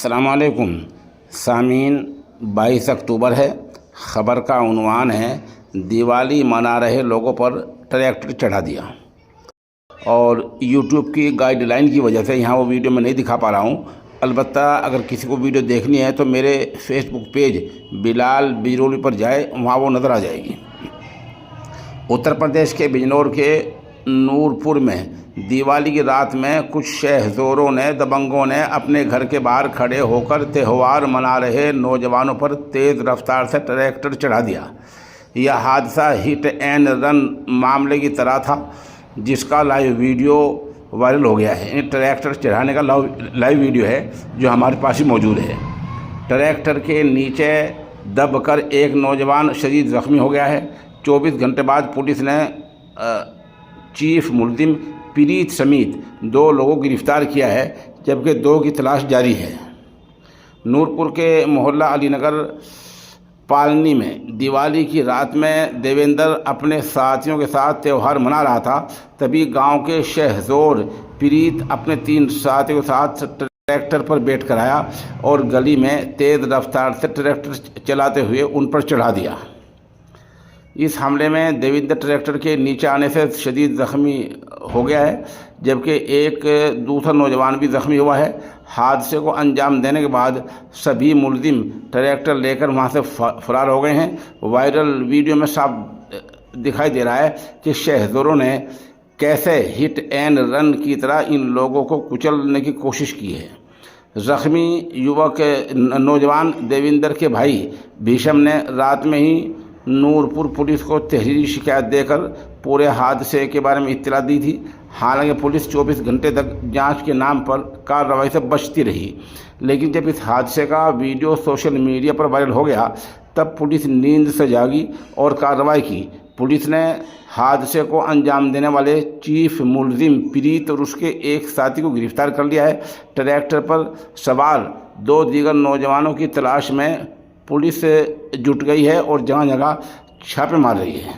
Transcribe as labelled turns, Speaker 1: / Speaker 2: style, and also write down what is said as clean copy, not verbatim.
Speaker 1: अस्सलाम वालेकुम सामीन। 22 अक्टूबर है। ख़बर का उन्वान है दिवाली मना रहे लोगों पर ट्रैक्टर चढ़ा दिया। और यूट्यूब की गाइडलाइन की वजह से यहाँ वो वीडियो मैं नहीं दिखा पा रहा हूँ। अलबत्ता अगर किसी को वीडियो देखनी है तो मेरे फेसबुक पेज बिलाल बिजरोली पर जाए, वहाँ वो नज़र आ जाएगी। उत्तर प्रदेश के बिजनौर के नूरपुर में दिवाली की रात में कुछ शहज़ोरों ने, दबंगों ने अपने घर के बाहर खड़े होकर त्यौहार मना रहे नौजवानों पर तेज़ रफ्तार से ट्रैक्टर चढ़ा दिया। यह हादसा हिट एंड रन मामले की तरह था, जिसका लाइव वीडियो वायरल हो गया है। ट्रैक्टर चढ़ाने का लाइव वीडियो है जो हमारे पास ही मौजूद है। ट्रैक्टर के नीचे दबकर एक नौजवान शदीद ज़ख्मी हो गया है। 24 घंटे बाद पुलिस ने चीफ मुल्जिम पीरीत समेत 2 लोगों को गिरफ्तार किया है, जबकि 2 की तलाश जारी है। नूरपुर के मोहल्ला अलीनगर पालनी में दिवाली की रात में देवेंद्र अपने साथियों के साथ त्यौहार मना रहा था। तभी गांव के शहज़ोर पीरीत अपने 3 साथियों के साथ ट्रैक्टर पर बैठकर आया और गली में तेज़ रफ्तार से ट्रैक्टर चलाते हुए उन पर चढ़ा दिया। इस हमले में देवेंद्र ट्रैक्टर के नीचे आने से शदीद ज़ख्मी हो गया है, जबकि एक दूसरा नौजवान भी ज़ख्मी हुआ है। हादसे को अंजाम देने के बाद सभी मुल्जिम ट्रैक्टर लेकर वहां से फरार हो गए हैं। वायरल वीडियो में साफ दिखाई दे रहा है कि शहज़ोरों ने कैसे हिट एंड रन की तरह इन लोगों को कुचलने की कोशिश की है। ज़ख्मी युवक नौजवान देवेंद्र के भाई भीषम ने रात में ही नूरपुर पुलिस को तहरीरी शिकायत देकर पूरे हादसे के बारे में इत्तला दी थी। हालांकि पुलिस 24 घंटे तक जांच के नाम पर कार्रवाई से बचती रही, लेकिन जब इस हादसे का वीडियो सोशल मीडिया पर वायरल हो गया तब पुलिस नींद से जागी और कार्रवाई की। पुलिस ने हादसे को अंजाम देने वाले चीफ मुल्जिम पीरीत और उसके एक साथी को गिरफ्तार कर लिया है। ट्रैक्टर पर सवार 2 दीगर नौजवानों की तलाश में पुलिस जुट गई है और जगह जगह छापे मार रही है।